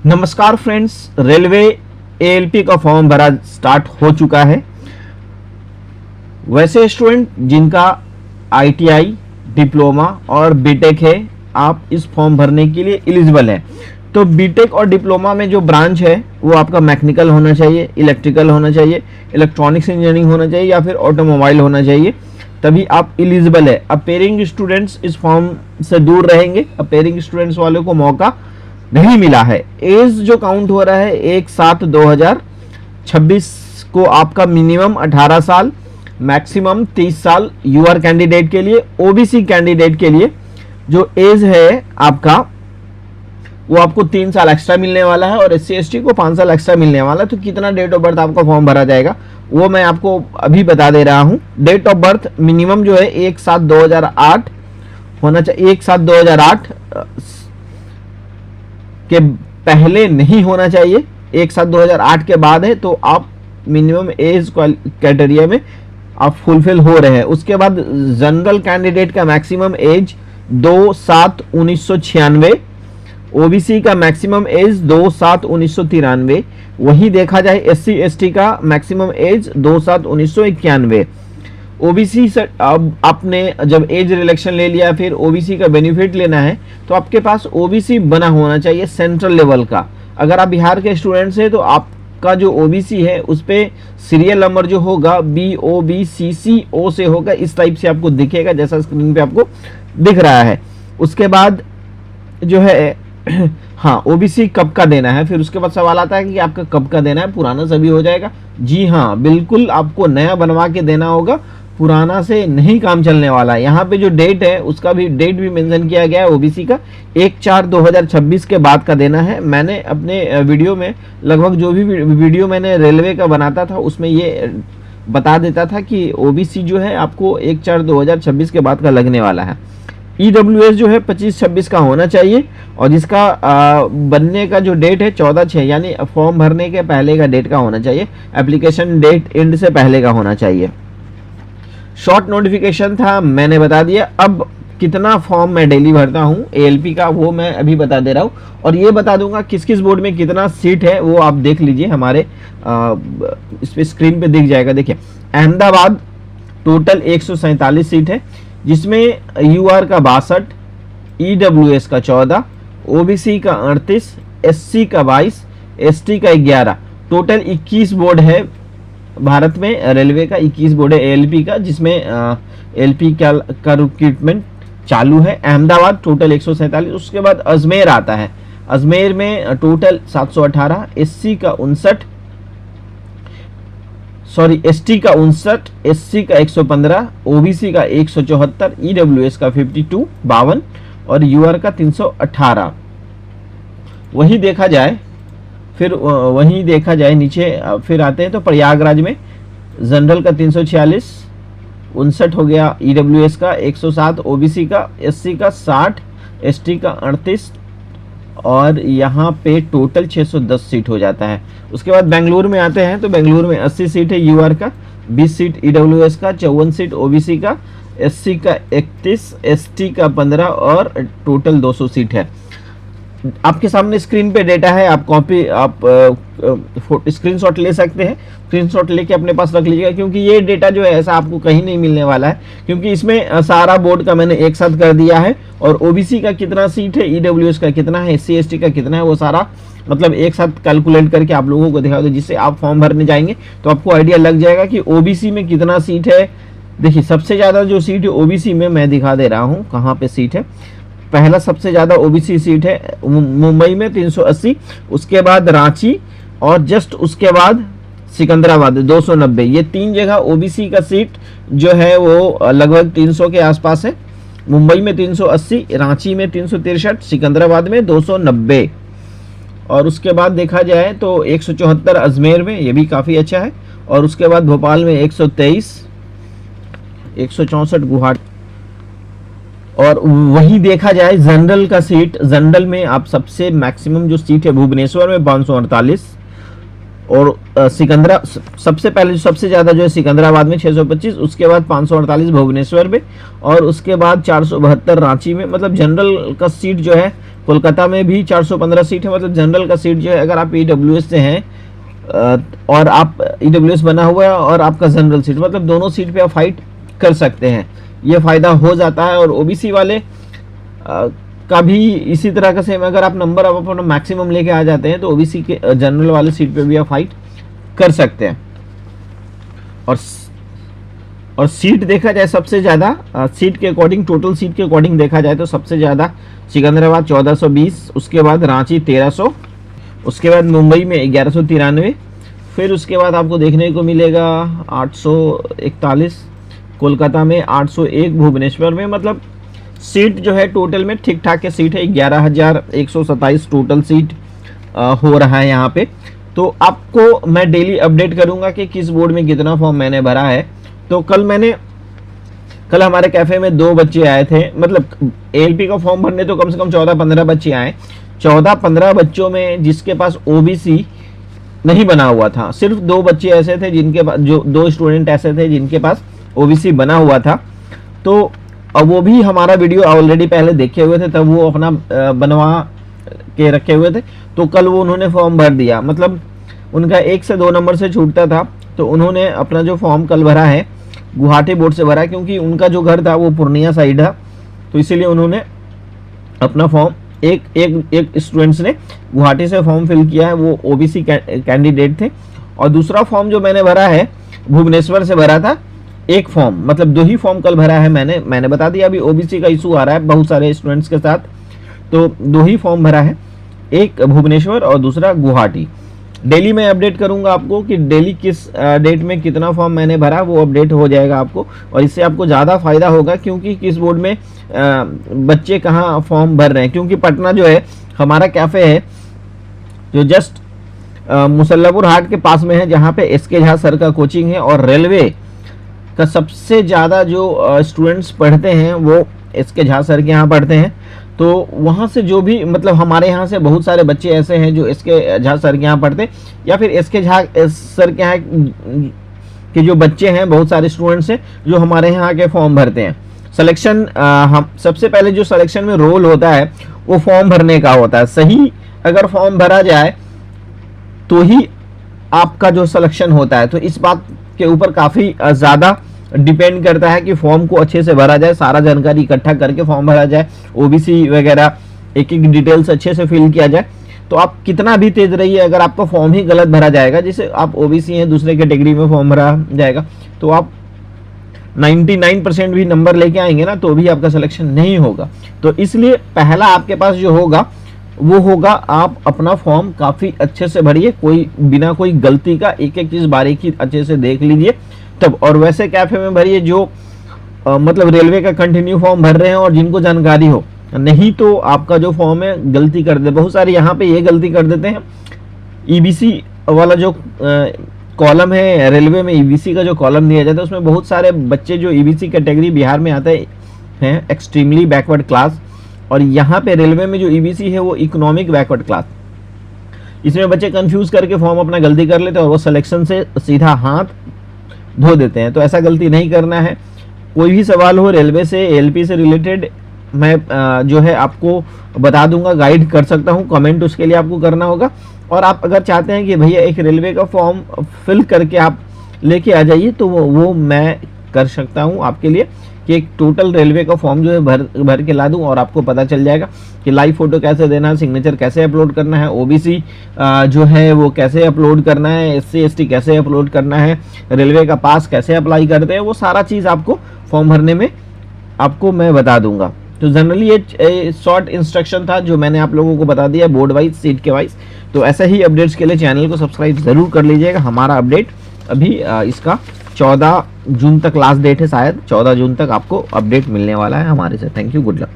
नमस्कार friends, railway ALP का form भरा स्टार्ट हो चुका है। वैसे स्टूडेंट जिनका आईटीआई, डिप्लोमा और बीटेक है, आप इस फॉर्म भरने के लिए एलिजिबल हैं। तो बीटेक और डिप्लोमा में जो ब्रांच है वो आपका मैकेनिकल होना चाहिए, इलेक्ट्रिकल होना चाहिए, इलेक्ट्रॉनिक्स इंजीनियरिंग होना चाहिए या फिर ऑटोमोबाइल होना चाहिए, तभी आप एलिजिबल है। अपेयरिंग स्टूडेंट्स इस फॉर्म से दूर रहेंगे। अपेयरिंग स्टूडेंट्स वालों को मौका नहीं मिला है। एज जो काउंट हो रहा है 1/7/2026 को आपका मिनिमम 18 साल, मैक्सिमम 30 साल यूआर कैंडिडेट के लिए। ओबीसी कैंडिडेट के लिए जो एज है आपका वो आपको 3 साल एक्स्ट्रा मिलने वाला है और एससी एसटी को 5 साल एक्स्ट्रा मिलने वाला है। तो कितना डेट ऑफ बर्थ आपका फॉर्म भरा जाएगा वो मैं आपको अभी बता दे रहा हूं। डेट ऑफ बर्थ मिनिमम जो है 1/7/2008 होना चाहिए। 1/7/2008 के पहले नहीं होना चाहिए। 1/7/2008 के बाद है तो आप मिनिमम एज क्राइटेरिया में आप फुलफिल हो रहे हैं। उसके बाद जनरल कैंडिडेट का मैक्सिमम एज 2/7/1996, ओबीसी का मैक्सिमम एज 2/7/1993। वही देखा जाए एससी एसटी का मैक्सिमम एज 2/7/1991। ओबीसी से अब आपने जब एज रिलेक्शन ले लिया, फिर ओबीसी का बेनिफिट लेना है तो आपके पास ओबीसी बना होना चाहिए सेंट्रल लेवल का। अगर आप बिहार के स्टूडेंट्स हैं तो आपका जो ओबीसी है उस पे सीरियल नंबर जो होगा BOBCCO से होगा। इस टाइप से आपको दिखेगा जैसा स्क्रीन पे आपको दिख रहा है। उसके बाद जो है हाँ, ओबीसी कब का देना है, फिर उसके बाद सवाल आता है कि आपका कब का देना है। पुराना सभी हो जाएगा। जी हाँ, बिल्कुल आपको नया बनवा के देना होगा, पुराना से नहीं काम चलने वाला है। यहाँ पे जो डेट है उसका भी डेट भी मेंशन किया गया है ओबीसी का 1/4/2026 के बाद का देना है। मैंने अपने वीडियो में लगभग जो भी वीडियो मैंने रेलवे का बनाता था उसमें ये बता देता था कि ओबीसी जो है आपको 1/4/2026 के बाद का लगने वाला है। ईडब्ल्यूएस जो है 25/26 का होना चाहिए और जिसका बनने का जो डेट है 14/6 यानी फॉर्म भरने के पहले का डेट का होना चाहिए। एप्लीकेशन डेट एंड से पहले का होना चाहिए। शॉर्ट नोटिफिकेशन था, मैंने बता दिया। अब कितना फॉर्म मैं डेली भरता हूँ एएलपी का वो मैं अभी बता दे रहा हूँ और ये बता दूंगा किस किस बोर्ड में कितना सीट है वो आप देख लीजिए। हमारे इस पे स्क्रीन पे दिख जाएगा। देखिए, अहमदाबाद टोटल 147 सीट है जिसमें यूआर का 62, ईडब्ल्यूएस का 14, ओबीसी का 38, एससी का 22, एसटी का 11, टोटल 21 बोर्ड है भारत में। रेलवे का 21 बोर्ड है एएलपी का, जिसमें एलपी का रिक्रूटमेंट चालू है। अहमदाबाद टोटल 147। उसके बाद अजमेर आता है। अजमेर में टोटल 718, एसटी का 59, एससी का 115, ओबीसी का 174, ईडब्ल्यूएस का 52 और यूआर का 318। वही देखा जाए नीचे फिर आते हैं तो प्रयागराज में जनरल का 346, 59 हो गया, ईडब्ल्यूएस का 107, ओबीसी का, एससी का 60, एसटी का 38 और यहाँ पे टोटल 610 सीट हो जाता है। उसके बाद बेंगलुरु में आते हैं तो बेंगलुरु में 80 सीट है यूआर का, 20 सीट ईडब्ल्यूएस का, 54 सीट ओबीसी का, एससी का 31, एसटी का 15 और टोटल 200 सीट है। आपके सामने स्क्रीन पे डेटा है, आप स्क्रीनशॉट ले सकते हैं। स्क्रीनशॉट लेके अपने पास रख लीजिएगा क्योंकि ये डेटा जो है ऐसा आपको कहीं नहीं मिलने वाला है, क्योंकि इसमें सारा बोर्ड का मैंने एक साथ कर दिया है और ओबीसी का कितना सीट है, ईडब्ल्यूएस का कितना है, एससी एसटी का कितना है, वो सारा मतलब एक साथ कैलकुलेट करके आप लोगों को दिखा दो, जिससे आप फॉर्म भरने जाएंगे तो आपको आइडिया लग जाएगा कि ओबीसी में कितना सीट है। देखिए, सबसे ज्यादा जो सीट है ओबीसी में मैं दिखा दे रहा हूँ कहाँ पे सीट है। पहला सबसे ज्यादा ओबीसी सीट है मुंबई में 380, उसके बाद रांची और जस्ट उसके बाद सिकंदराबाद 290। ये 3 जगह ओबीसी का सीट जो है वो लगभग 300 के आसपास है। मुंबई में 380, रांची में 363, सिकंदराबाद में 290 और उसके बाद देखा जाए तो 174 अजमेर में, ये भी काफ़ी अच्छा है। और उसके बाद भोपाल में 123, 164 गुवाहाटी। और वही देखा जाए जनरल का सीट, जनरल में आप सबसे मैक्सिमम जो सीट है भुवनेश्वर में 548 और सबसे पहले सबसे ज़्यादा जो है सिकंदराबाद में 625, उसके बाद 548 भुवनेश्वर में और उसके बाद 472 रांची में। मतलब जनरल का सीट जो है कोलकाता में भी 415 सीट है। मतलब जनरल का सीट जो है, अगर आप ईडब्ल्यूएस से हैं और आप ईडब्ल्यूएस बना हुआ है और आपका जनरल सीट, मतलब दोनों सीट पे आप फाइट कर सकते हैं, ये फ़ायदा हो जाता है। और ओबीसी वाले का भी इसी तरह का सेम, अगर आप नंबर आप अपना मैक्सिमम लेके आ जाते हैं तो ओबीसी के जनरल वाले सीट पे भी आप फाइट कर सकते हैं। और सीट देखा जाए सबसे ज़्यादा सीट के अकॉर्डिंग, टोटल सीट के अकॉर्डिंग देखा जाए तो सबसे ज़्यादा सिकंदराबाद 1420, उसके बाद रांची 1300, उसके बाद मुंबई में 1193, फिर उसके बाद आपको देखने को मिलेगा 841, कोलकाता में 801, भुवनेश्वर में, मतलब सीट जो है टोटल में ठीक ठाक के सीट है। 11,127 टोटल सीट हो रहा है यहाँ पे। तो आपको मैं डेली अपडेट करूँगा कि किस बोर्ड में कितना फॉर्म मैंने भरा है। तो कल हमारे कैफ़े में 2 बच्चे आए थे, मतलब एएलपी का फॉर्म भरने तो कम से कम 14-15 बच्चे आए। 14-15 बच्चों में जिसके पास ओबीसी नहीं बना हुआ था, सिर्फ 2 बच्चे ऐसे थे जिनके पास, जो 2 स्टूडेंट ऐसे थे जिनके पास ओबीसी बना हुआ था। तो अब वो भी हमारा वीडियो ऑलरेडी पहले देखे हुए थे, तब वो अपना बनवा के रखे हुए थे। तो कल वो उन्होंने फॉर्म भर दिया, मतलब उनका 1 से 2 नंबर से छूटता था, तो उन्होंने अपना जो फॉर्म कल भरा है गुवाहाटी बोर्ड से भरा, क्योंकि उनका जो घर था वो पूर्णिया साइड था, तो इसीलिए उन्होंने अपना फॉर्म, एक स्टूडेंट्स ने गुवाहाटी से फॉर्म फिल किया है, वो ओबीसी कैंडिडेट थे। और दूसरा फॉर्म जो मैंने भरा है भुवनेश्वर से भरा था, एक फॉर्म, मतलब 2 ही फॉर्म कल भरा है मैंने बता दिया। अभी ओबीसी का इशू आ रहा है बहुत सारे स्टूडेंट्स के साथ, तो 2 ही फॉर्म भरा है, एक भुवनेश्वर और दूसरा गुवाहाटी। डेली मैं अपडेट करूंगा आपको कि डेली किस डेट में कितना फॉर्म मैंने भरा, वो अपडेट हो जाएगा आपको, और इससे आपको ज़्यादा फायदा होगा, क्योंकि किस बोर्ड में बच्चे कहाँ फॉर्म भर रहे हैं। क्योंकि पटना जो है हमारा कैफ़े है जो जस्ट मुसल्लापुर हाट के पास में है, जहाँ पे एसके झा सर का कोचिंग है, और रेलवे का सबसे ज़्यादा जो स्टूडेंट्स पढ़ते हैं वो एसके झा सर के यहाँ पढ़ते हैं। तो वहाँ से जो भी, मतलब हमारे यहाँ से बहुत सारे बच्चे ऐसे हैं जो एसके झा सर के यहाँ पढ़ते, या फिर एसके झा सर के यहाँ के जो बच्चे हैं, बहुत सारे स्टूडेंट्स हैं जो हमारे यहाँ के फॉर्म भरते हैं। सिलेक्शन, हम सबसे पहले जो सिलेक्शन में रोल होता है वो फॉर्म भरने का होता है। सही अगर फॉर्म भरा जाए तो ही आपका जो सिलेक्शन होता है। तो इस बात के ऊपर काफ़ी ज़्यादा डिपेंड करता है कि फॉर्म को अच्छे से भरा जाए, सारा जानकारी इकट्ठा करके फॉर्म भरा जाए, ओबीसी वगैरह एक डिटेल्स अच्छे से फिल किया जाए। तो आप कितना भी तेज रहिए, अगर आपका फॉर्म ही गलत भरा जाएगा, जैसे आप ओबीसी हैं दूसरे कैटेगरी में फॉर्म भरा जाएगा, तो आप 99% भी नंबर लेके आएंगे ना, तो भी आपका सिलेक्शन नहीं होगा। तो इसलिए पहला आपके पास जो होगा वो होगा, आप अपना फॉर्म काफ़ी अच्छे से भरिए, कोई बिना कोई गलती का, एक चीज़ बारीकी अच्छे से देख लीजिए तब। और वैसे कैफे में भरिए जो मतलब रेलवे का कंटिन्यू फॉर्म भर रहे हैं और जिनको जानकारी हो, नहीं तो आपका जो फॉर्म है गलती कर दे। बहुत सारे यहाँ पे ये गलती कर देते हैं, ईबीसी वाला जो कॉलम है रेलवे में, ईबीसी का जो कॉलम दिया जाता है उसमें बहुत सारे बच्चे जो ईबीसी कैटेगरी बिहार में आते हैं, एक्सट्रीमली बैकवर्ड क्लास, और यहाँ पे रेलवे में जो ईबीसी है वो इकोनॉमिक बैकवर्ड क्लास, इसमें बच्चे कंफ्यूज करके फॉर्म अपना गलती कर लेते हैं और वो सिलेक्शन से सीधा हाथ धो देते हैं। तो ऐसा गलती नहीं करना है। कोई भी सवाल हो रेलवे से, एएलपी से रिलेटेड, मैं जो है आपको बता दूंगा, गाइड कर सकता हूं। कमेंट उसके लिए आपको करना होगा। और आप अगर चाहते हैं कि भैया एक रेलवे का फॉर्म फिल करके आप लेके आ जाइए, तो वो मैं कर सकता हूं आपके लिए, कि एक टोटल रेलवे का फॉर्म जो है भर के ला दूं, और आपको पता चल जाएगा कि लाइव फोटो कैसे देना है, सिग्नेचर कैसे अपलोड करना है, ओबीसी जो है वो कैसे अपलोड करना है, एससी एसटी कैसे अपलोड करना है, रेलवे का पास कैसे अप्लाई करते हैं, वो सारा चीज़ आपको फॉर्म भरने में आपको मैं बता दूंगा। तो जनरली ये शॉर्ट इंस्ट्रक्शन था जो मैंने आप लोगों को बता दिया, बोर्ड वाइज, सीट के वाइज। तो ऐसा ही अपडेट्स के लिए चैनल को सब्सक्राइब ज़रूर कर लीजिएगा। हमारा अपडेट अभी इसका 14 जून तक लास्ट डेट है, शायद 14 जून तक आपको अपडेट मिलने वाला है हमारे से। Thank you, good luck.